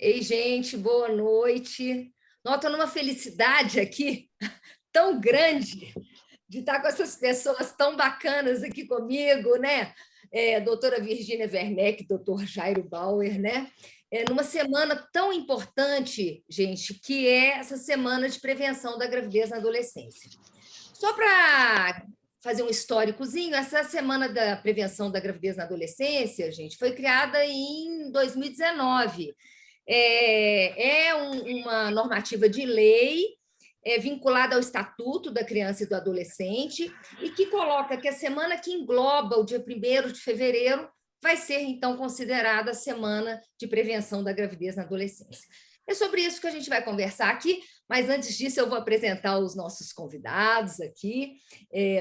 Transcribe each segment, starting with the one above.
Ei, gente, boa noite. Estou numa felicidade aqui tão grande de estar com essas pessoas tão bacanas aqui comigo, né? Doutora Virgínia Werneck, doutor Jairo Bauer, né? Numa semana tão importante, gente, que é essa semana de prevenção da gravidez na adolescência. Só para fazer um históricozinho, essa semana da prevenção da gravidez na adolescência, gente, foi criada em 2019. Uma normativa de lei vinculada ao Estatuto da Criança e do Adolescente e que coloca que a semana que engloba o dia 1º de fevereiro vai ser, então, considerada a semana de prevenção da gravidez na adolescência. É sobre isso que a gente vai conversar aqui, mas antes disso eu vou apresentar os nossos convidados aqui,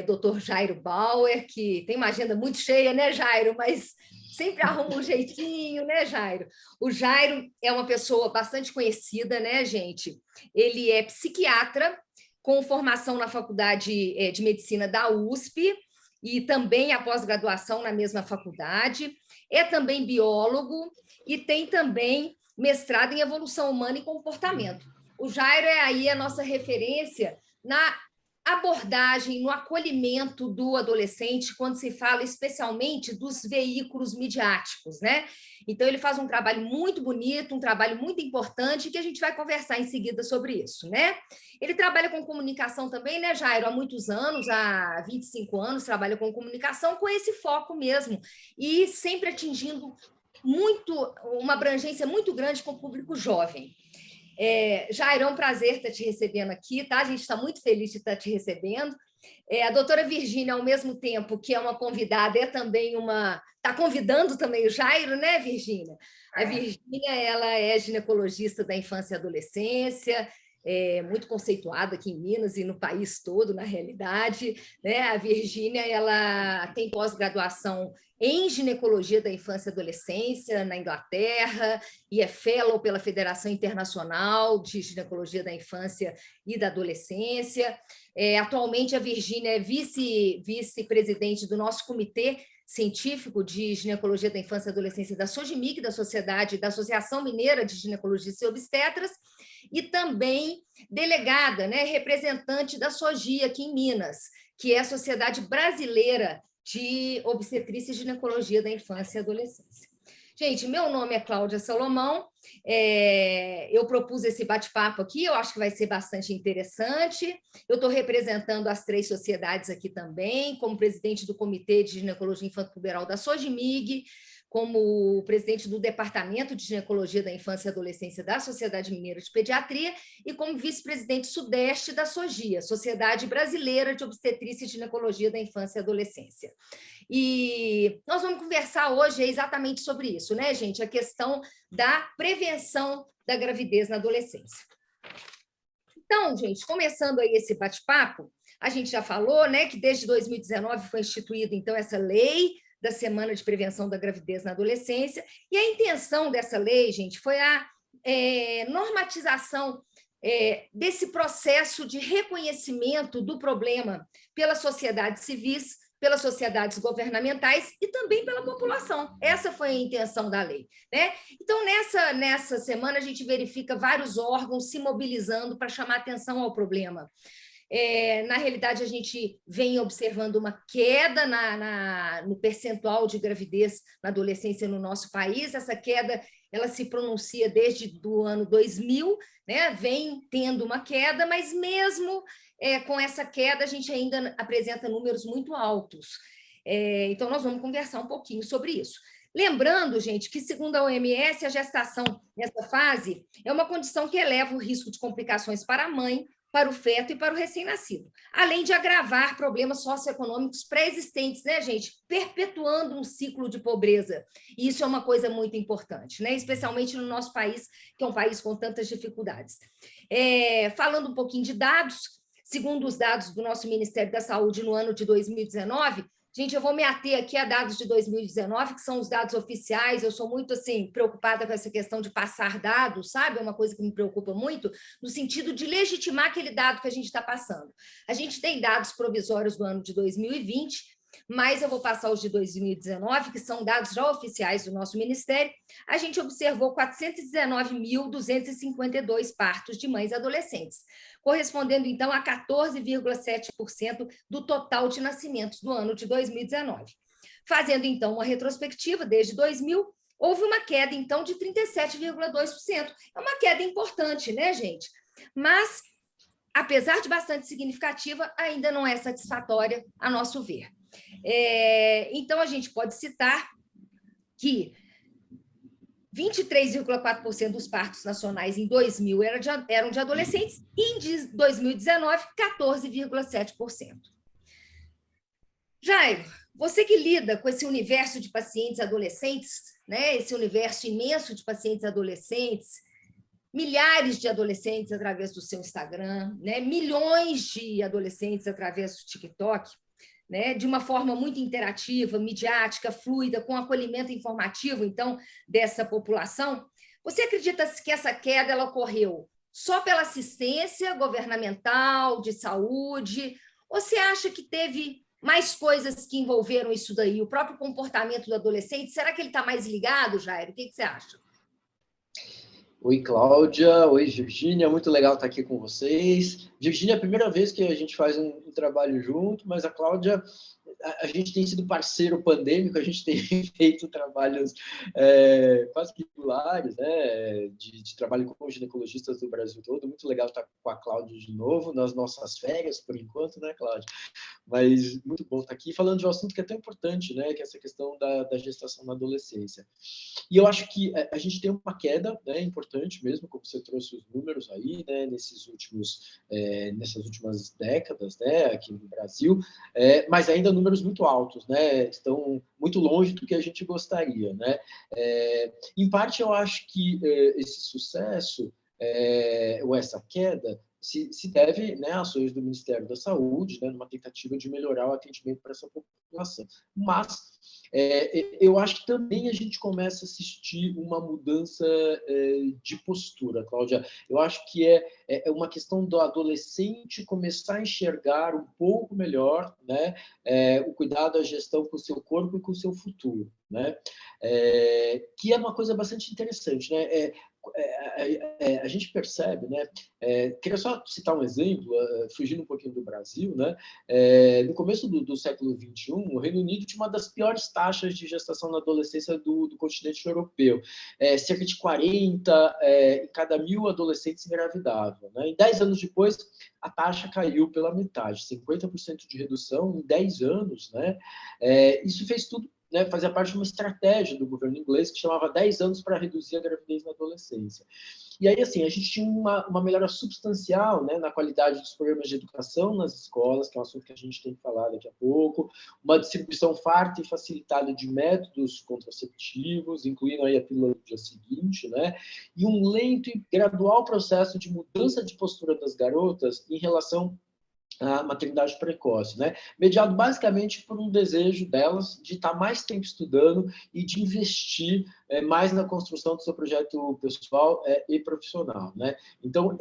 doutor Jairo Bauer, que tem uma agenda muito cheia, né, Jairo? Mas sempre arruma um jeitinho, né, Jairo? O Jairo é uma pessoa bastante conhecida, né, gente? Ele é psiquiatra com formação na Faculdade de Medicina da USP e também a pós-graduação na mesma faculdade. É também biólogo e tem também mestrado em evolução humana e comportamento. O Jairo é aí a nossa referência na abordagem, no acolhimento do adolescente, quando se fala especialmente dos veículos midiáticos, né? Então, ele faz um trabalho muito bonito, um trabalho muito importante, que a gente vai conversar em seguida sobre isso, né? Ele trabalha com comunicação também, né, Jairo? Há muitos anos, há 25 anos, trabalha com comunicação com esse foco mesmo, e sempre atingindo uma abrangência muito grande com o público jovem. Jairo, é um prazer estar te recebendo aqui, tá? A gente está muito feliz de estar te recebendo. A doutora Virgínia, ao mesmo tempo que é uma convidada, é também uma... Está convidando também o Jairo, né, Virgínia? A Virgínia, ela é ginecologista da infância e adolescência, muito conceituada aqui em Minas e no país todo, na realidade, né? A Virgínia, ela tem pós-graduação em ginecologia da infância e adolescência na Inglaterra e é fellow pela Federação Internacional de Ginecologia da Infância e da Adolescência. Atualmente, a Virgínia é vice-presidente do nosso comitê científico de ginecologia da infância e adolescência da SOGMIG, da Associação Mineira de Ginecologistas e Obstetras, e também delegada, né, representante da SOGIA aqui em Minas, que é a Sociedade Brasileira de Obstetrícia e Ginecologia da Infância e Adolescência. Gente, meu nome é Cláudia Salomão, eu propus esse bate-papo aqui, eu acho que vai ser bastante interessante. Eu estou representando as 3 sociedades aqui também, como presidente do Comitê de Ginecologia Infanto-Puberal da SOGMIG, como presidente do Departamento de Ginecologia da Infância e Adolescência da Sociedade Mineira de Pediatria e como vice-presidente sudeste da SOGIA, Sociedade Brasileira de Obstetrícia e Ginecologia da Infância e Adolescência. E nós vamos conversar hoje exatamente sobre isso, né, gente? A questão da prevenção da gravidez na adolescência. Então, gente, começando aí esse bate-papo, a gente já falou, né, que desde 2019 foi instituída, então, essa lei da Semana de Prevenção da Gravidez na Adolescência, e a intenção dessa lei, gente, foi a normatização desse processo de reconhecimento do problema pelas sociedades civis, pelas sociedades governamentais e também pela população. Essa foi a intenção da lei, né? Então, nessa semana, a gente verifica vários órgãos se mobilizando para chamar atenção ao problema. Na realidade, a gente vem observando uma queda no percentual de gravidez na adolescência no nosso país. Essa queda, ela se pronuncia desde o ano 2000, né? Vem tendo uma queda, mas mesmo com essa queda, a gente ainda apresenta números muito altos. Então, nós vamos conversar um pouquinho sobre isso. Lembrando, gente, que, segundo a OMS, a gestação nessa fase é uma condição que eleva o risco de complicações para a mãe, para o feto e para o recém-nascido, além de agravar problemas socioeconômicos pré-existentes, né, gente? Perpetuando um ciclo de pobreza. E isso é uma coisa muito importante, né? Especialmente no nosso país, que é um país com tantas dificuldades. Falando um pouquinho de dados, segundo os dados do nosso Ministério da Saúde no ano de 2019, gente, eu vou me ater aqui a dados de 2019, que são os dados oficiais. Eu sou muito, assim, preocupada com essa questão de passar dados, sabe? É uma coisa que me preocupa muito, no sentido de legitimar aquele dado que a gente está passando. A gente tem dados provisórios do ano de 2020, mas eu vou passar os de 2019, que são dados já oficiais do nosso Ministério. A gente observou 419.252 partos de mães adolescentes, correspondendo, então, a 14,7% do total de nascimentos do ano de 2019. Fazendo, então, uma retrospectiva desde 2000, houve uma queda, então, de 37,2%. É uma queda importante, né, gente? Mas, apesar de bastante significativa, ainda não é satisfatória, a nosso ver. Então, a gente pode citar que 23,4% dos partos nacionais em 2000 eram de adolescentes e em 2019, 14,7%. Jairo, você que lida com esse universo de pacientes adolescentes, né, esse universo imenso de pacientes adolescentes, milhares de adolescentes através do seu Instagram, né, milhões de adolescentes através do TikTok, né, de uma forma muito interativa, midiática, fluida, com acolhimento informativo, então, dessa população. Você acredita que essa queda ela ocorreu só pela assistência governamental, de saúde, ou você acha que teve mais coisas que envolveram isso daí? O próprio comportamento do adolescente, será que ele está mais ligado, Jairo? O que você acha? Oi, Cláudia. Oi, Virgínia. Muito legal estar aqui com vocês. Virgínia, é a primeira vez que a gente faz um trabalho junto, mas a Cláudia, a gente tem sido parceiro pandêmico, a gente tem feito trabalhos quase que regulares, né, de trabalho com ginecologistas do Brasil todo. Muito legal estar com a Cláudia de novo, nas nossas férias, por enquanto, né, Cláudia? Mas muito bom estar aqui falando de um assunto que é tão importante, né, que é essa questão da gestação na adolescência. E eu acho que a gente tem uma queda, né, importante mesmo, como você trouxe os números aí, né, nessas últimas décadas, né, aqui no Brasil, mas ainda números muito altos, né, estão muito longe do que a gente gostaria, né. Em parte, eu acho que esse sucesso ou essa queda se deve, né, a ações do Ministério da Saúde, né, numa tentativa de melhorar o atendimento para essa população. Mas eu acho que também a gente começa a assistir uma mudança de postura, Cláudia. Eu acho que é uma questão do adolescente começar a enxergar um pouco melhor, né, o cuidado, a gestão com o seu corpo e com o seu futuro, né? Que é uma coisa bastante interessante, né? A gente percebe, né? Queria só citar um exemplo, fugindo um pouquinho do Brasil, né? No começo do século XXI, o Reino Unido tinha uma das piores taxas de gestação na adolescência do continente europeu. Cerca de 40 em cada 1.000 adolescentes engravidavam, né? E 10 anos depois, a taxa caiu pela metade, 50% de redução em 10 anos, né? Isso fez tudo, né, fazia parte de uma estratégia do governo inglês que chamava 10 anos para reduzir a gravidez na adolescência. E aí, assim, a gente tinha uma melhora substancial, né, na qualidade dos programas de educação nas escolas, que é um assunto que a gente tem que falar daqui a pouco, uma distribuição farta e facilitada de métodos contraceptivos, incluindo aí a pílula do dia seguinte, né, e um lento e gradual processo de mudança de postura das garotas em relação a maternidade precoce, né? Mediado basicamente por um desejo delas de estar mais tempo estudando e de investir mais na construção do seu projeto pessoal e profissional, né? Então,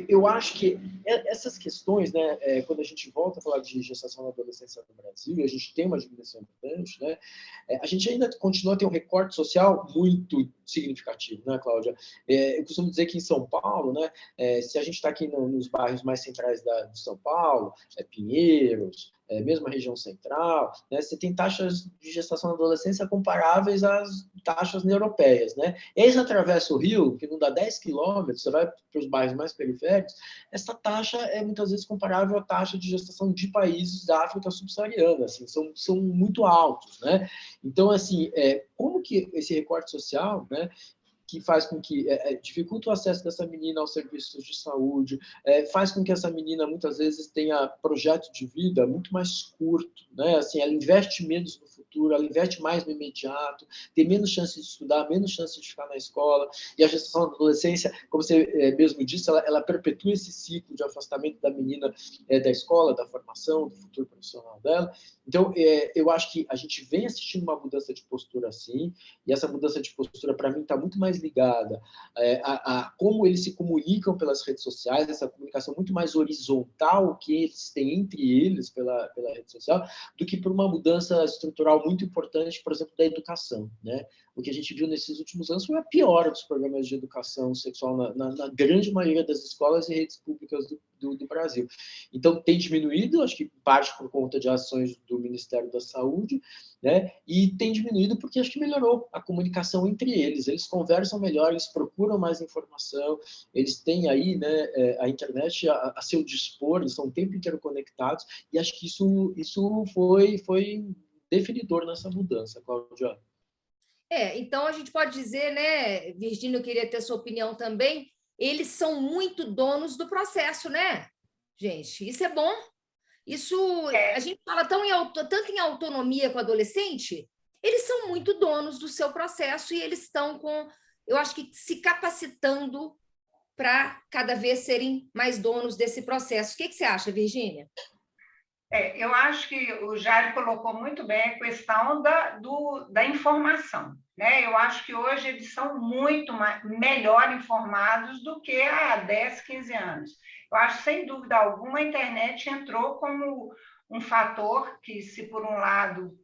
eu acho que essas questões, né, quando a gente volta a falar de gestação na adolescência no Brasil, e a gente tem uma dimensão importante, né? A gente ainda continua a ter um recorte social muito significativo, né, Cláudia? Eu costumo dizer que em São Paulo, né, se a gente está aqui nos bairros mais centrais de São Paulo, Pinheiros, mesmo a região central, né, você tem taxas de gestação na adolescência comparáveis às taxas europeias, né? E aí você atravessa o Rio, que não dá 10 quilômetros, você vai para os bairros mais periféricos, essa taxa é muitas vezes comparável à taxa de gestação de países da África subsaariana, assim, são muito altos, né? Então, assim, como que esse recorte social, né, que faz com que dificulta o acesso dessa menina aos serviços de saúde, faz com que essa menina muitas vezes tenha projeto de vida muito mais curto, né? Assim, ela investe menos no futuro, ela investe mais no imediato, tem menos chance de estudar, menos chance de ficar na escola, e a gestação da adolescência, como você mesmo disse, ela perpetua esse ciclo de afastamento da menina da escola, da formação, do futuro profissional dela. Então, eu acho que a gente vem assistindo uma mudança de postura assim, e essa mudança de postura, para mim, está muito mais ligada a como eles se comunicam pelas redes sociais, essa comunicação muito mais horizontal que eles têm entre eles pela rede social, do que por uma mudança estrutural muito importante, por exemplo, da educação, né? O que a gente viu nesses últimos anos foi a piora dos programas de educação sexual na grande maioria das escolas e redes públicas do Brasil. Então, tem diminuído, acho que parte por conta de ações do Ministério da Saúde, né? E tem diminuído porque acho que melhorou a comunicação entre eles. Eles conversam melhor, eles procuram mais informação, eles têm aí, né, a internet a seu dispor, eles estão o tempo inteiro conectados, e acho que isso foi definidor nessa mudança, Cláudia. Então a gente pode dizer, né, Virgínia, eu queria ter sua opinião também, eles são muito donos do processo, né, gente? Isso é bom. Isso, a gente fala tanto em autonomia com o adolescente, eles são muito donos do seu processo e eles estão eu acho que se capacitando para cada vez serem mais donos desse processo. O que você acha, Virgínia? Eu acho que o Jair colocou muito bem a questão da informação, né? Eu acho que hoje eles são muito melhor informados do que há 10, 15 anos. Eu acho, sem dúvida alguma, a internet entrou como um fator que, se por um lado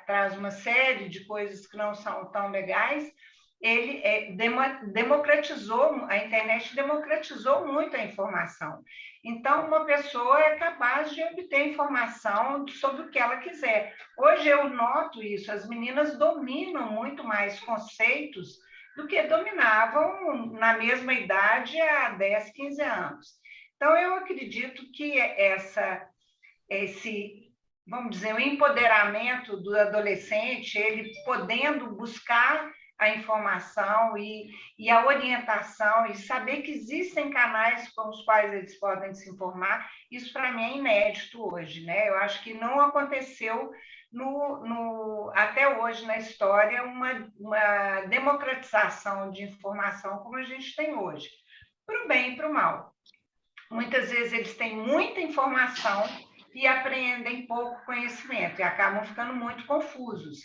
traz uma série de coisas que não são tão legais, ele democratizou, a internet democratizou muito a informação. Então, uma pessoa é capaz de obter informação sobre o que ela quiser. Hoje eu noto isso, as meninas dominam muito mais conceitos do que dominavam na mesma idade há 10, 15 anos. Então, eu acredito que esse, vamos dizer, o empoderamento do adolescente, ele podendo buscar a informação e a orientação, e saber que existem canais com os quais eles podem se informar, isso para mim é inédito hoje, né? Eu acho que não aconteceu até hoje na história uma democratização de informação como a gente tem hoje, para o bem e para o mal. Muitas vezes eles têm muita informação e aprendem pouco conhecimento, e acabam ficando muito confusos,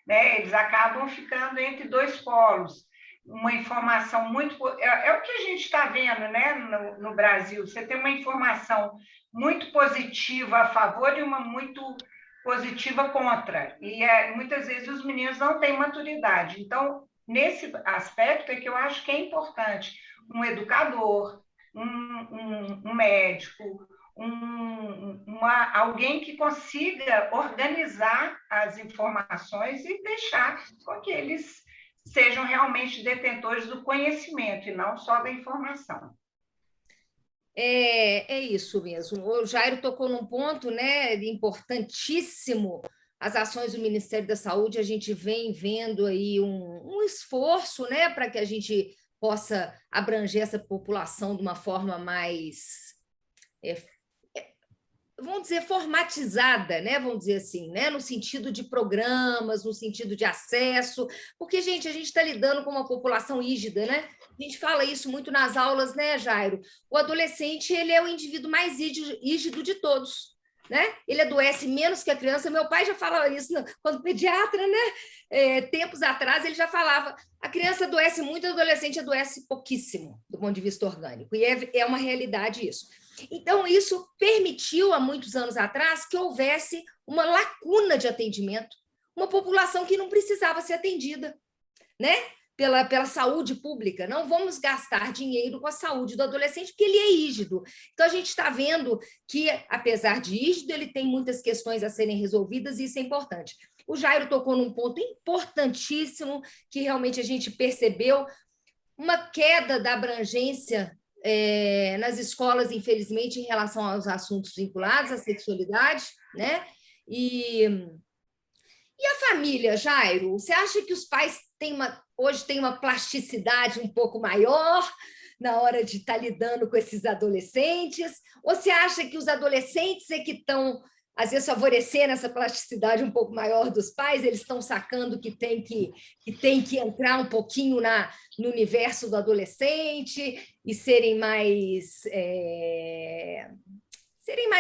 né? Eles acabam ficando entre dois polos, uma informação muito... É o que a gente está vendo, né, no Brasil. Você tem uma informação muito positiva a favor e uma muito positiva contra. E muitas vezes os meninos não têm maturidade. Então, nesse aspecto é que eu acho que é importante um educador, um médico, alguém que consiga organizar as informações e deixar com que eles sejam realmente detentores do conhecimento e não só da informação. É isso mesmo. O Jairo tocou num ponto, né, importantíssimo. As ações do Ministério da Saúde, a gente vem vendo aí um esforço, né, para que a gente possa abranger essa população de uma forma mais, vamos dizer, formatizada, né? Vamos dizer assim, né? No sentido de programas, no sentido de acesso, porque, gente, a gente está lidando com uma população rígida, né? A gente fala isso muito nas aulas, né, Jairo? O adolescente, ele é o indivíduo mais rígido de todos, né? Ele adoece menos que a criança. Meu pai já falava isso quando pediatra, né? Tempos atrás, ele já falava: a criança adoece muito, o adolescente adoece pouquíssimo, do ponto de vista orgânico. E é uma realidade isso. Então, isso permitiu, há muitos anos atrás, que houvesse uma lacuna de atendimento, uma população que não precisava ser atendida, né? Pela saúde pública. Não vamos gastar dinheiro com a saúde do adolescente, porque ele é rígido. Então, a gente está vendo que, apesar de rígido, ele tem muitas questões a serem resolvidas, e isso é importante. O Jairo tocou num ponto importantíssimo, que realmente a gente percebeu uma queda da abrangência nas escolas, infelizmente, em relação aos assuntos vinculados à sexualidade, né? E a família, Jairo? Você acha que os pais hoje têm uma plasticidade um pouco maior na hora de estar lidando com esses adolescentes? Ou você acha que os adolescentes é que estão, às vezes, favorecendo essa plasticidade um pouco maior dos pais? Eles estão sacando que tem que entrar um pouquinho no universo do adolescente e serem mais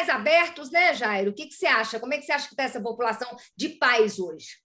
abertos, né, Jairo? O que você acha? Como é que você acha que está essa população de pais hoje?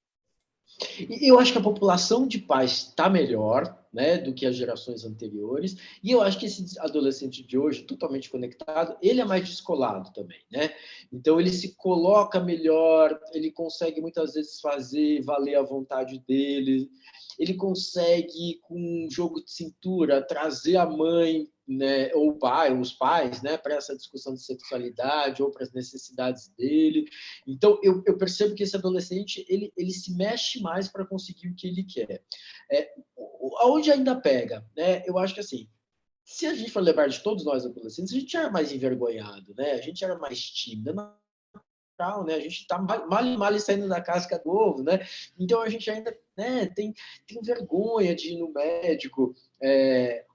Eu acho que a população de pais está melhor, né, do que as gerações anteriores, e eu acho que esse adolescente de hoje, totalmente conectado, ele é mais descolado também, né? Então ele se coloca melhor, ele consegue muitas vezes fazer valer a vontade dele, ele consegue, com um jogo de cintura, trazer a mãe, né, ou o pai, ou os pais, né, para essa discussão de sexualidade ou para as necessidades dele. Então, eu percebo que esse adolescente ele se mexe mais para conseguir o que ele quer. Aonde ainda pega, né? Eu acho que assim, se a gente for levar de todos nós adolescentes, a gente era mais envergonhado, né? A gente era mais tímido, né? A gente está mal saindo da casca do ovo, né? Então a gente ainda, né, tem vergonha de ir no médico.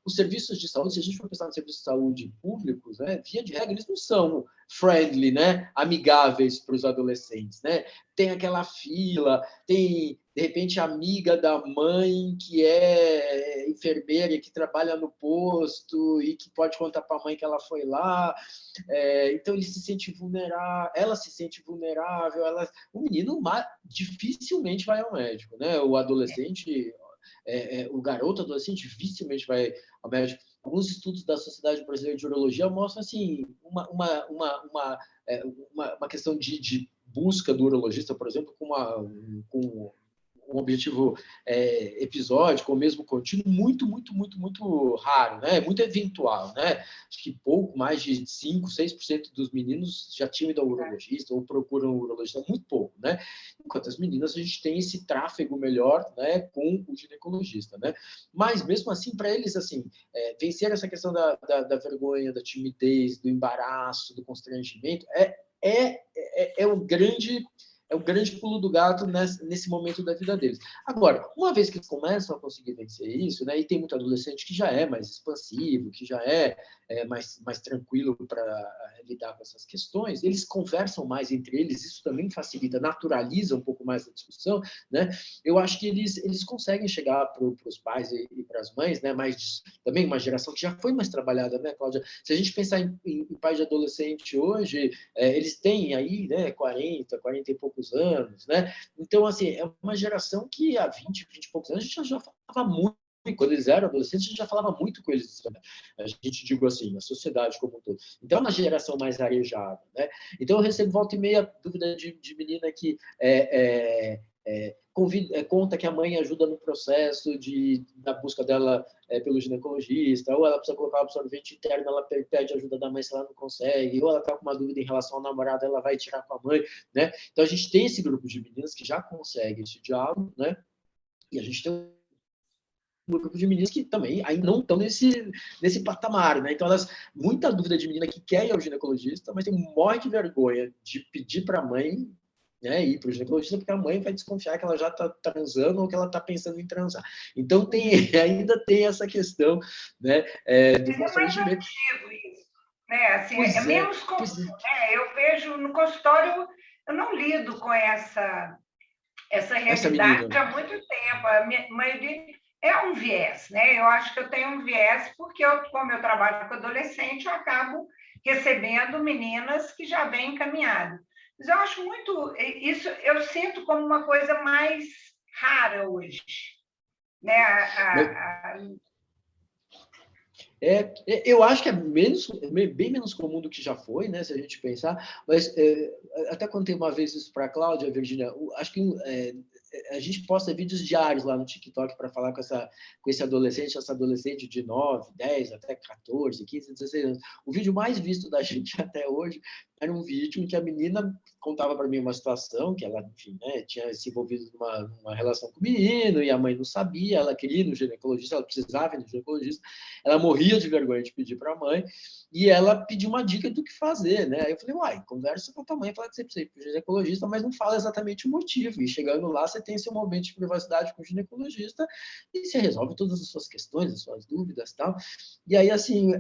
Os serviços de saúde, se a gente for pensar nos serviços de saúde públicos, né, via de regra, eles não são friendly, né, amigáveis para os adolescentes, né? Tem aquela fila, tem, de repente, a amiga da mãe que é enfermeira e que trabalha no posto e que pode contar para a mãe que ela foi lá. Então ele se sente vulnerável, ela se sente vulnerável, o menino dificilmente vai ao médico, né? O adolescente, o garoto adolescente dificilmente vai ao médico. Alguns estudos da Sociedade Brasileira de Urologia mostram assim uma questão de busca do urologista, por exemplo, com um objetivo episódico ou mesmo contínuo muito raro, né? Muito eventual, né? Acho que pouco mais de 5, 6% dos meninos já tinham ido ao urologista ou procuram um urologista, muito pouco, né? Enquanto as meninas, a gente tem esse tráfego melhor, né, com o ginecologista, né? Mas mesmo assim, para eles, assim, vencer essa questão da vergonha, da timidez, do embaraço, do constrangimento, é um grande pulo do gato nesse momento da vida deles. Agora, uma vez que eles começam a conseguir vencer isso, né, e tem muito adolescente que já é mais expansivo, que já é mais tranquilo para lidar com essas questões, eles conversam mais entre eles, isso também facilita, naturaliza um pouco mais a discussão, né? Eu acho que eles conseguem chegar para os pais e para as mães, né, também uma geração que já foi mais trabalhada, né, Cláudia? Se a gente pensar em pais de adolescente hoje, eles têm aí, né, 40 e poucos anos, né? Então, assim, é uma geração que há 20 e poucos anos a gente já falava muito. Quando eles eram adolescentes, a gente já falava muito com eles. A gente, digo assim, na sociedade como um todo. Então, é uma geração mais arejada, né? Então, eu recebo volta e meia dúvida de menina que conta que a mãe ajuda no processo da busca dela pelo ginecologista, ou ela precisa colocar o absorvente interno, ela pede ajuda da mãe se ela não consegue, ou ela está com uma dúvida em relação ao namorado, ela vai tirar com a mãe, né? Então, a gente tem esse grupo de meninas que já consegue esse diálogo, né? E a gente tem um grupo de meninas que também ainda não estão nesse patamar, né? Então, muita dúvida de menina que quer ir ao ginecologista, mas tem um monte de vergonha de pedir para a mãe, né, ir para o ginecologista, porque a mãe vai desconfiar que ela já está transando ou que ela está pensando em transar. Então, ainda tem essa questão, né, do constrangimento. Isso, né? Assim, menos comum, né? Eu vejo no consultório, eu não lido com essa realidade há muito tempo. A maioria é um viés, né? Eu acho que eu tenho um viés porque, como eu trabalho com adolescente, eu acabo recebendo meninas que já vêm encaminhadas. Mas eu acho muito... Isso eu sinto como uma coisa mais rara hoje, né? Eu acho que é bem menos comum do que já foi, né, se a gente pensar, mas até contei uma vez isso para a Cláudia, Virgínia, acho que a gente posta vídeos diários lá no TikTok para falar com esse adolescente, essa adolescente de 9, 10, até 14, 15, 16 anos. O vídeo mais visto da gente até hoje era um vídeo em que a menina contava para mim uma situação que ela, enfim, né, tinha se envolvido numa relação com o menino e a mãe não sabia, ela queria ir no ginecologista, ela precisava ir no ginecologista, ela morria de vergonha de pedir para a mãe e ela pediu uma dica do que fazer, né? Aí eu falei, uai, conversa com a tua mãe, fala que você precisa ir para o ginecologista, mas não fala exatamente o motivo. E chegando lá, você tem seu momento de privacidade com o ginecologista e você resolve todas as suas questões, as suas dúvidas e tal. E aí, assim,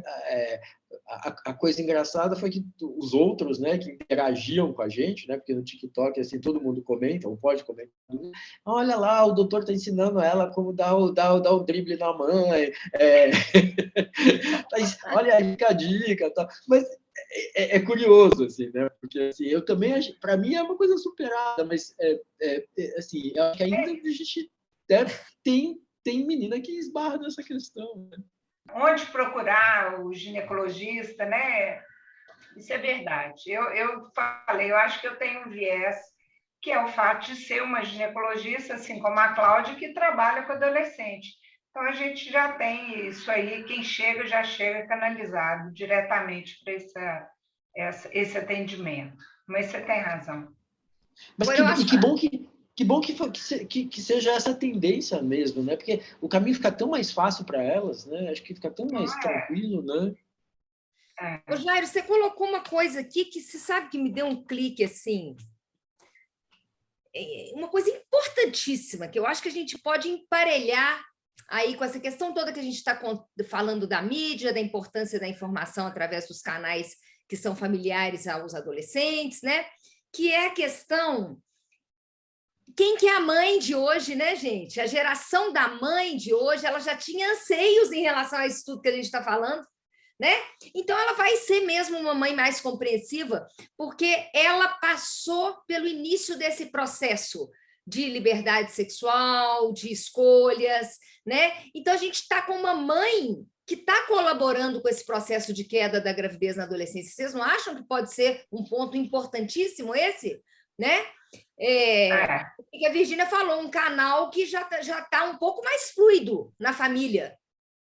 a coisa engraçada foi que os outros, né, que interagiam com a gente, né, porque no TikTok, assim, todo mundo comenta, ou pode comentar, olha lá, o doutor está ensinando ela como dar o drible na mãe, olha aí a dica, tá? Mas é curioso, assim, né, porque assim, eu também, para mim é uma coisa superada, mas assim, eu acho que ainda a gente tem tem menina que esbarra nessa questão, né? Onde procurar o ginecologista, né? Isso é verdade. Eu falei, eu acho que eu tenho um viés, que é o fato de ser uma ginecologista, assim como a Cláudia, que trabalha com adolescente. Então, a gente já tem isso aí, quem chega já chega canalizado diretamente para esse atendimento. Mas você tem razão. Mas Agora, eu acho que bom que seja essa tendência mesmo, né? Porque o caminho fica tão mais fácil para elas, né? Acho que fica tão mais tranquilo, né? Ô, Jairo, você colocou uma coisa aqui que você sabe que me deu um clique assim. Uma coisa importantíssima, que eu acho que a gente pode emparelhar aí com essa questão toda que a gente está falando da mídia, da importância da informação através dos canais que são familiares aos adolescentes, né? Que é a questão... Quem que é a mãe de hoje, né, gente? A geração da mãe de hoje, ela já tinha anseios em relação a isso tudo que a gente está falando, né? Então, ela vai ser mesmo uma mãe mais compreensiva, porque ela passou pelo início desse processo de liberdade sexual, de escolhas, né? Então, a gente está com uma mãe que está colaborando com esse processo de queda da gravidez na adolescência. Vocês não acham que pode ser um ponto importantíssimo esse, né? O que a Virgínia falou, um canal que já tá um pouco mais fluido na família.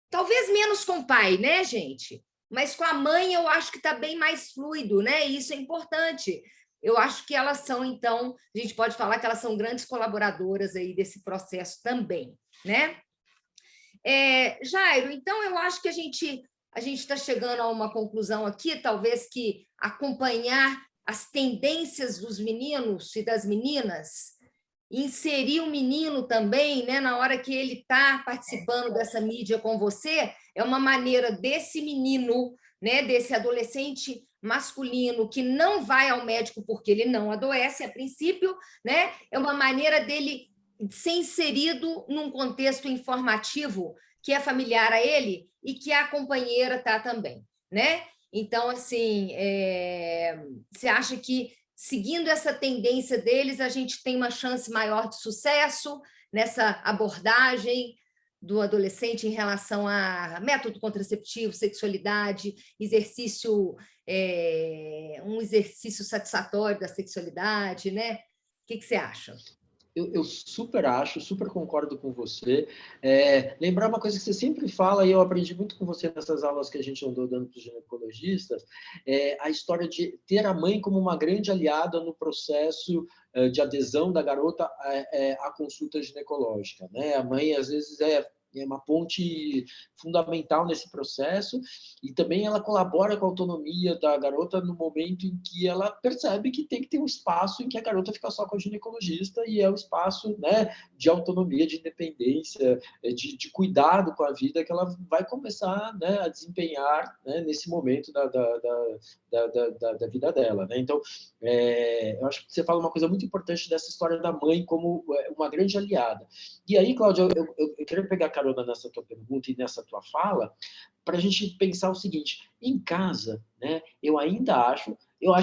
Talvez menos com o pai, né, gente? Mas com a mãe eu acho que está bem mais fluido, né? E isso é importante. Eu acho que elas são, então, a gente pode falar que elas são grandes colaboradoras aí desse processo também, né? Jairo, então eu acho que a gente está chegando a uma conclusão aqui, talvez que acompanhar as tendências dos meninos e das meninas, inserir o menino também, né, na hora que ele está participando dessa mídia com você, é uma maneira desse menino, né, desse adolescente masculino que não vai ao médico porque ele não adoece a princípio, né, é uma maneira dele ser inserido num contexto informativo que é familiar a ele e que a companheira está também, né? Então, assim, você acha que, seguindo essa tendência deles, a gente tem uma chance maior de sucesso nessa abordagem do adolescente em relação a método contraceptivo, sexualidade, um exercício satisfatório da sexualidade, né? O que você acha? Eu super acho, super concordo com você. Lembrar uma coisa que você sempre fala, e eu aprendi muito com você nessas aulas que a gente andou dando para os ginecologistas, a história de ter a mãe como uma grande aliada no processo de adesão da garota à consulta ginecológica, né? A mãe, às vezes, é uma ponte fundamental nesse processo, e também ela colabora com a autonomia da garota no momento em que ela percebe que tem que ter um espaço em que a garota fica só com o ginecologista, e é o espaço, né, de autonomia, de independência, de cuidado com a vida que ela vai começar, né, a desempenhar, né, nesse momento da vida dela, né? Então, eu acho que você fala uma coisa muito importante dessa história da mãe como uma grande aliada. E aí, Cláudia, eu queria pegar carona nessa tua pergunta e nessa tua fala, para a gente pensar o seguinte: em casa, né, eu acho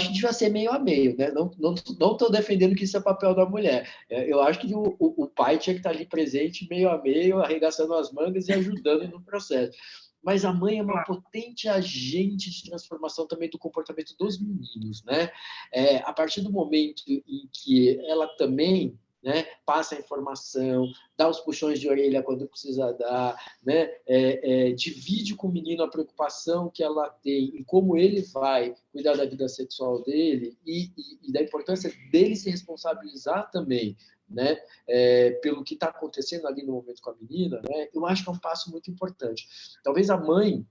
que devia ser meio a meio, né? Não estou defendendo que isso é papel da mulher. Eu acho que o pai tinha que estar ali presente, meio a meio, arregaçando as mangas e ajudando no processo. Mas a mãe é uma potente agente de transformação também do comportamento dos meninos, né? A partir do momento em que ela também, né, passa a informação, dá os puxões de orelha quando precisa dar, né, divide com o menino a preocupação que ela tem e como ele vai cuidar da vida sexual dele e da importância dele se responsabilizar também, né, pelo que está acontecendo ali no momento com a menina, né, eu acho que é um passo muito importante. Talvez a mãe...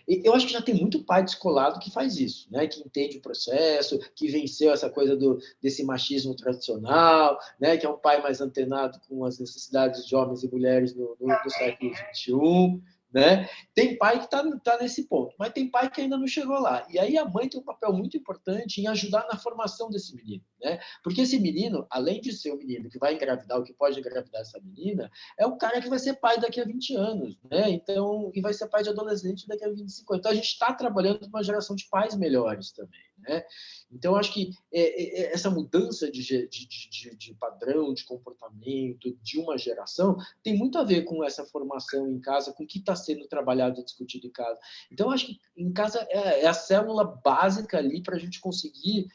eu acho que já tem muito pai descolado que faz isso, né? Que entende o processo, que venceu essa coisa desse machismo tradicional, né? Que é um pai mais antenado com as necessidades de homens e mulheres no século XXI, né? Tem pai que tá nesse ponto, mas tem pai que ainda não chegou lá. E aí a mãe tem um papel muito importante em ajudar na formação desse menino, né? Porque esse menino, além de ser o menino que vai engravidar, ou que pode engravidar essa menina, é o cara que vai ser pai daqui a 20 anos, né? Então, e vai ser pai de adolescente daqui a 25 anos. Então, a gente está trabalhando com uma geração de pais melhores também, né? Então, acho que essa mudança de padrão, de comportamento de uma geração tem muito a ver com essa formação em casa, com o que está sendo trabalhado e discutido em casa. Então, acho que em casa é a célula básica ali para a gente conseguir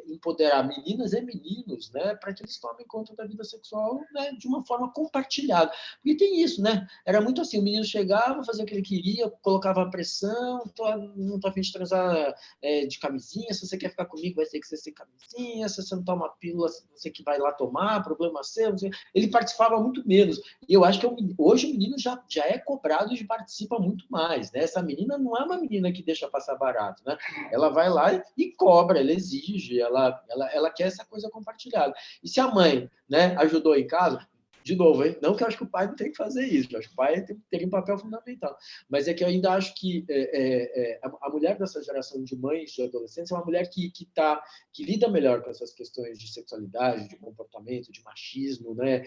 empoderar meninas e meninos, né, para que eles tomem conta da vida sexual, né, de uma forma compartilhada. Porque tem isso, né? Era muito assim, o menino chegava, fazia o que ele queria, colocava a pressão, não tô a fim de transar de camisinha, se você quer ficar comigo vai ter que ser sem camisinha, se você não toma pílula, você que vai lá tomar, problema seu. Ele participava muito menos. E eu acho que hoje o menino já é cobrado e participa muito mais, né? Essa menina não é uma menina que deixa passar barato, né? Ela vai lá e cobra, ela exige, ela quer essa coisa compartilhada. E se a mãe, né, ajudou em casa, de novo, hein? Não que eu acho que o pai não tem que fazer isso, eu acho que o pai tem um papel fundamental, mas é que eu ainda acho que a mulher dessa geração de mães, de adolescentes, é uma mulher que lida melhor com essas questões de sexualidade, de comportamento, de machismo, né?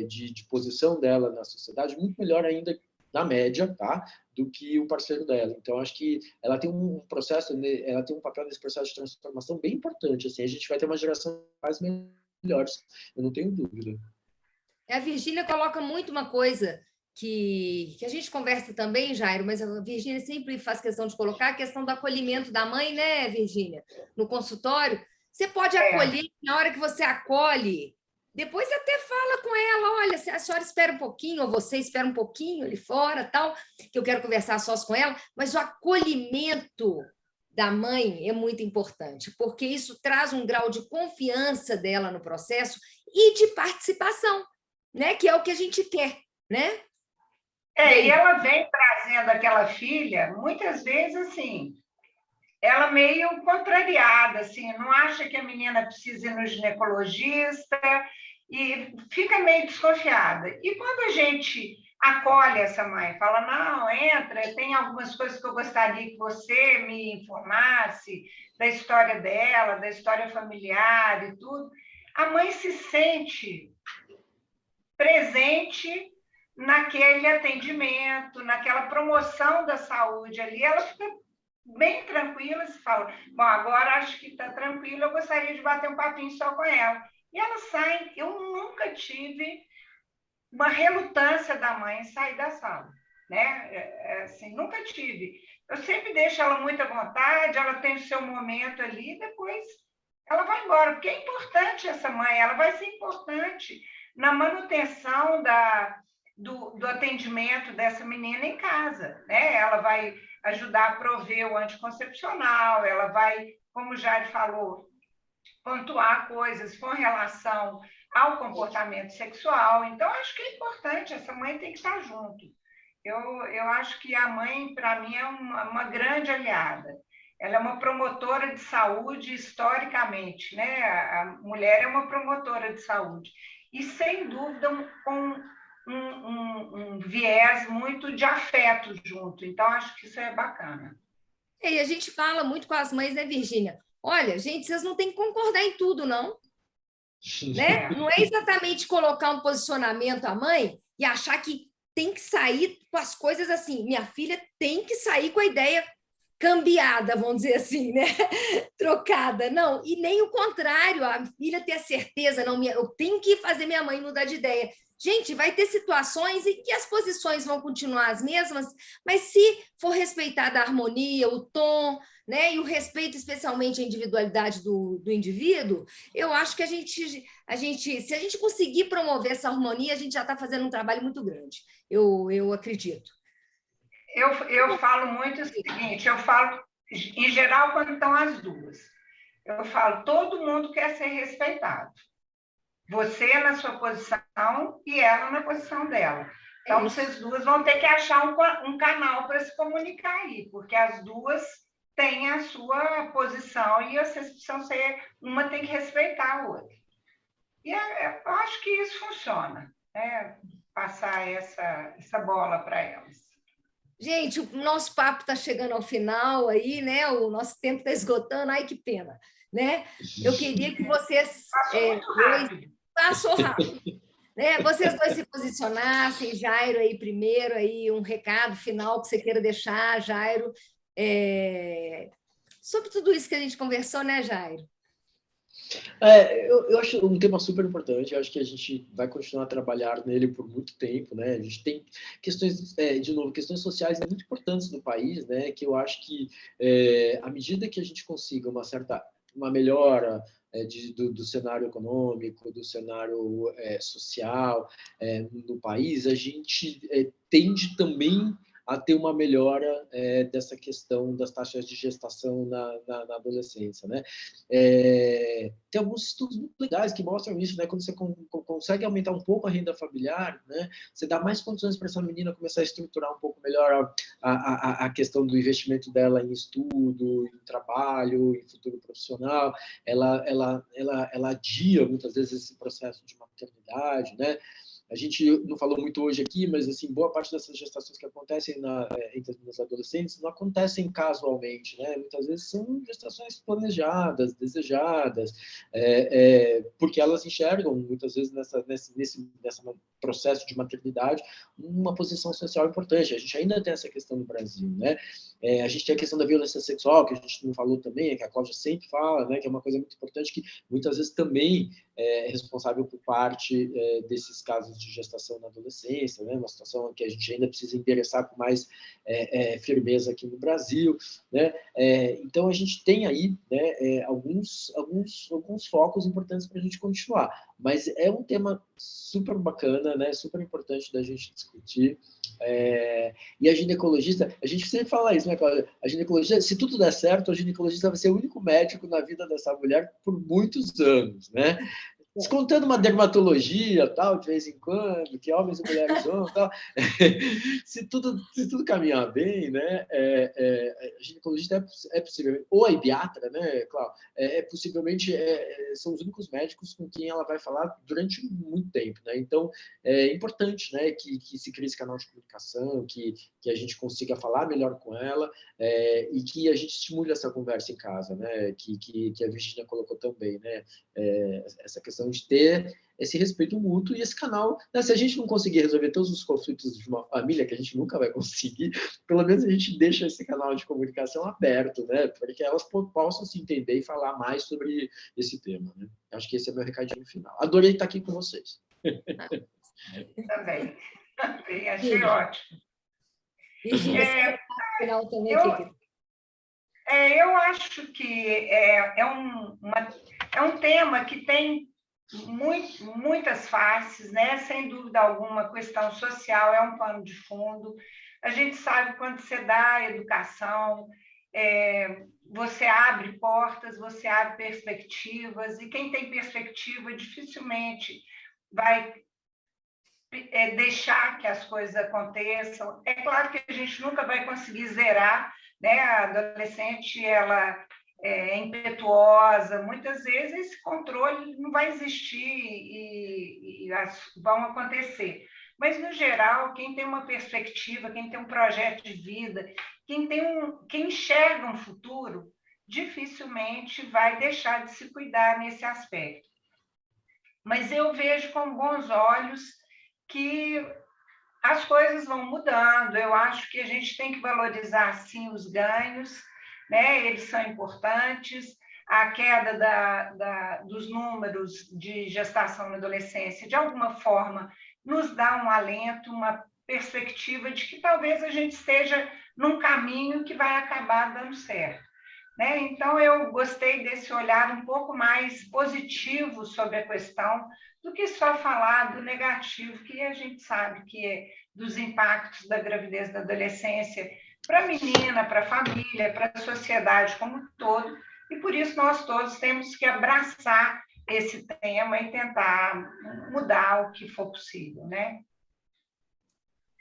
De posição dela na sociedade, muito melhor ainda na média, tá? Do que o parceiro dela. Então, acho que ela tem um processo, ela tem um papel nesse processo de transformação bem importante. Assim, a gente vai ter uma geração mais melhores, eu não tenho dúvida. A Virgínia coloca muito uma coisa que a gente conversa também, Jairo, mas a Virgínia sempre faz questão de colocar a questão do acolhimento da mãe, né, Virgínia? No consultório, você pode acolher, na hora que você acolhe, depois até fala com ela, olha, a senhora espera um pouquinho, ou você espera um pouquinho ali fora, tal, que eu quero conversar sós com ela, mas o acolhimento da mãe é muito importante, porque isso traz um grau de confiança dela no processo e de participação, né? Que é o que a gente quer, né? E ela vem trazendo aquela filha, muitas vezes, assim, ela meio contrariada, assim, não acha que a menina precisa ir no ginecologista e fica meio desconfiada. E quando a gente acolhe essa mãe, fala, não, entra, tem algumas coisas que eu gostaria que você me informasse da história dela, da história familiar e tudo, a mãe se sente presente naquele atendimento, naquela promoção da saúde ali, ela fica bem tranquila, se fala, bom, agora acho que está tranquila, eu gostaria de bater um papinho só com ela. E ela sai, eu nunca tive uma relutância da mãe em sair da sala, né? Assim, nunca tive. Eu sempre deixo ela muito à vontade, ela tem o seu momento ali, depois ela vai embora, porque é importante essa mãe, ela vai ser importante na manutenção do atendimento dessa menina em casa, né? Ela vai ajudar a prover o anticoncepcional, ela vai, como o Jair falou, pontuar coisas com relação ao comportamento sexual. Então, acho que é importante, essa mãe tem que estar junto. Eu acho que a mãe, para mim, é uma grande aliada. Ela é uma promotora de saúde historicamente, né? A mulher é uma promotora de saúde. E, sem dúvida, com um viés muito de afeto junto. Então, acho que isso é bacana. E a gente fala muito com as mães, né, Virgínia? Olha, gente, vocês não têm que concordar em tudo, não. Né? Não é exatamente colocar um posicionamento à mãe e achar que tem que sair com as coisas assim. Minha filha tem que sair com a ideia cambiada, vamos dizer assim, né? Trocada. Não, e nem o contrário, a filha ter a certeza, não, eu tenho que fazer minha mãe mudar de ideia. Gente, vai ter situações em que as posições vão continuar as mesmas, mas se for respeitada a harmonia, o tom, né, e o respeito especialmente à individualidade do indivíduo, eu acho que a gente, se a gente conseguir promover essa harmonia, a gente já está fazendo um trabalho muito grande, eu acredito. Eu falo muito o seguinte, eu falo, em geral, quando estão as duas, eu falo, todo mundo quer ser respeitado. Você na sua posição e ela na posição dela. Então, vocês duas vão ter que achar um canal para se comunicar aí, porque as duas têm a sua posição e vocês precisam ser... Uma tem que respeitar a outra. E eu acho que isso funciona, né? Passar essa bola para elas. Gente, o nosso papo está chegando ao final aí, né? O nosso tempo está esgotando, ai que pena, né? Eu queria que vocês passou rápido, né? Vocês dois se posicionassem, Jairo aí primeiro, aí um recado final que você queira deixar, Jairo, sobre tudo isso que a gente conversou, né, Jairo? Eu acho um tema super importante, eu acho que a gente vai continuar a trabalhar nele por muito tempo, né? A gente tem questões, de novo, questões sociais muito importantes no país, né? Que eu acho que, à medida que a gente consiga uma melhora do cenário econômico, do cenário social no país, a gente tende também a ter uma melhora dessa questão das taxas de gestação na adolescência, né? Tem alguns estudos muito legais que mostram isso, né? Quando você consegue aumentar um pouco a renda familiar, né? Você dá mais condições para essa menina começar a estruturar um pouco melhor a questão do investimento dela em estudo, em trabalho, em futuro profissional. Ela adia muitas vezes esse processo de maternidade, né? A gente não falou muito hoje aqui, mas assim, boa parte dessas gestações que acontecem entre as meninas adolescentes não acontecem casualmente, né? Muitas vezes são gestações planejadas, desejadas, porque elas enxergam muitas vezes nesse processo de maternidade uma posição social importante. A gente ainda tem essa questão no Brasil, né? A gente tem a questão da violência sexual, que a gente não falou também, que a Cláudia sempre fala, né? Que é uma coisa muito importante, que muitas vezes também é responsável por parte desses casos de gestação na adolescência, né? Uma situação que a gente ainda precisa endereçar com mais firmeza aqui no Brasil, né? Então, a gente tem aí, né, alguns focos importantes para a gente continuar, mas é um tema super bacana, né? Super importante da gente discutir. E a ginecologista, a gente sempre fala isso, né, Cláudia? A ginecologista, se tudo der certo, a ginecologista vai ser o único médico na vida dessa mulher por muitos anos, né? Descontando uma dermatologia, tal, de vez em quando, que homens e mulheres vão, tal. se tudo caminhar bem, né, a ginecologista é possível, ou a ibiatra, né, claro, possivelmente são os únicos médicos com quem ela vai falar durante muito tempo, né? Então, é importante, né, que se crie esse canal de comunicação, que a gente consiga falar melhor com ela, e que a gente estimule essa conversa em casa, né, que a Virginia colocou também, né, essa questão de ter esse respeito mútuo e esse canal, né? Se a gente não conseguir resolver todos os conflitos de uma família, que a gente nunca vai conseguir, pelo menos a gente deixa esse canal de comunicação aberto, né? Para que elas possam se entender e falar mais sobre esse tema, né? Acho que esse é meu recadinho final. Adorei estar aqui com vocês. Também. Achei ótimo. Virginia, final também, eu acho que é um tema que tem muitas faces, né? Sem dúvida alguma, a questão social é um pano de fundo. A gente sabe quando você dá educação, você abre portas, você abre perspectivas, e quem tem perspectiva dificilmente vai deixar que as coisas aconteçam. É claro que a gente nunca vai conseguir zerar, né? A adolescente, ela é impetuosa, muitas vezes esse controle não vai existir e vão acontecer. Mas, no geral, quem tem uma perspectiva, quem tem um projeto de vida, quem enxerga um futuro, dificilmente vai deixar de se cuidar nesse aspecto. Mas eu vejo com bons olhos que as coisas vão mudando. Eu acho que a gente tem que valorizar, sim, os ganhos, né? Eles são importantes. A queda dos números de gestação na adolescência, de alguma forma, nos dá um alento, uma perspectiva de que talvez a gente esteja num caminho que vai acabar dando certo, né? Então, eu gostei desse olhar um pouco mais positivo sobre a questão do que só falar do negativo, que a gente sabe que é dos impactos da gravidez da adolescência para a menina, para a família, para a sociedade como um todo, e por isso nós todos temos que abraçar esse tema e tentar mudar o que for possível, né?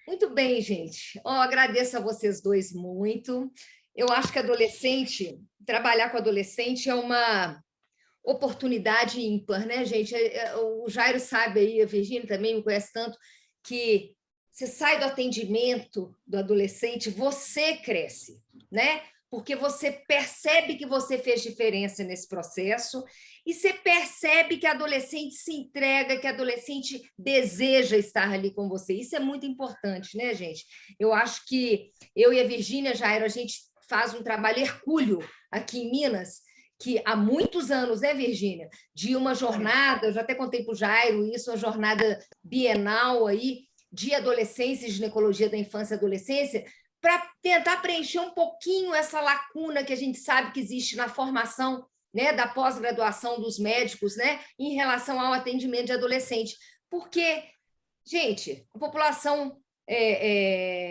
Muito bem, gente. Agradeço a vocês dois muito. Eu acho que trabalhar com adolescente é uma oportunidade ímpar, né, gente? O Jairo sabe aí, a Virginia também me conhece tanto, que você sai do atendimento do adolescente, você cresce, né? Porque você percebe que você fez diferença nesse processo e você percebe que a adolescente se entrega, que a adolescente deseja estar ali com você. Isso é muito importante, né, gente? Eu acho que eu e a Virginia, Jairo, a gente faz um trabalho hercúleo aqui em Minas, que há muitos anos, né, Virgínia, de uma jornada, eu já até contei para o Jairo isso, uma jornada bienal aí de adolescência e ginecologia da infância e adolescência, para tentar preencher um pouquinho essa lacuna que a gente sabe que existe na formação, né, da pós-graduação dos médicos, né, em relação ao atendimento de adolescente. Porque, gente, a população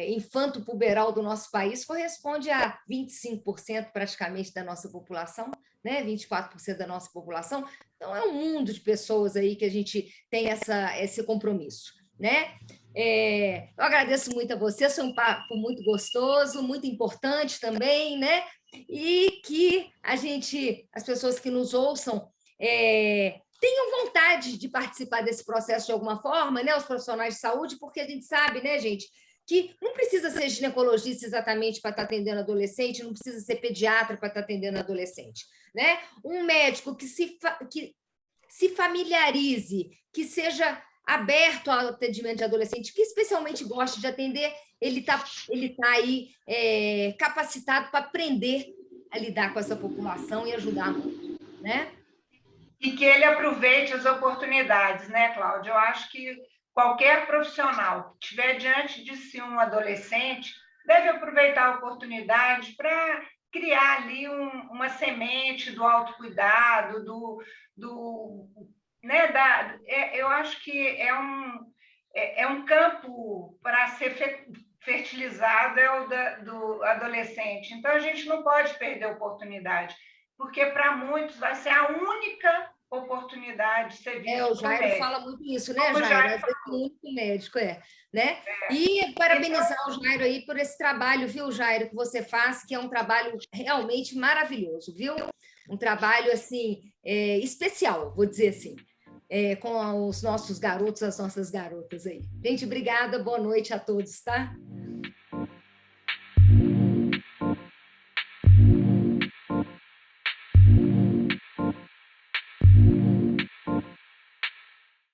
infanto-puberal do nosso país corresponde a 25% praticamente da nossa população, né? 24% da nossa população. Então, é um mundo de pessoas aí que a gente tem esse compromisso, né? Eu agradeço muito a você, foi um papo muito gostoso, muito importante também, né? E que as pessoas que nos ouçam, tenham vontade de participar desse processo de alguma forma, né? Os profissionais de saúde, porque a gente sabe, né, gente, que não precisa ser ginecologista exatamente para estar atendendo adolescente, não precisa ser pediatra para estar atendendo adolescente, né? Um médico que se familiarize, que seja aberto ao atendimento de adolescente, que especialmente goste de atender, ele tá aí capacitado para aprender a lidar com essa população e ajudar muito, né? E que ele aproveite as oportunidades, né, Cláudia? Eu acho que qualquer profissional que tiver diante de si um adolescente deve aproveitar a oportunidade para criar ali uma semente do autocuidado, eu acho que é um campo para ser fertilizado, do adolescente. Então, a gente não pode perder a oportunidade, porque para muitos vai ser a única oportunidade de ser visto. O Jairo fala muito isso, né, Jairo? É o único médico, né? E parabenizar o Jairo aí por esse trabalho, viu, Jairo, que você faz, que é um trabalho realmente maravilhoso, viu? Um trabalho, assim, especial, vou dizer assim, com os nossos garotos, as nossas garotas aí. Gente, obrigada, boa noite a todos, tá?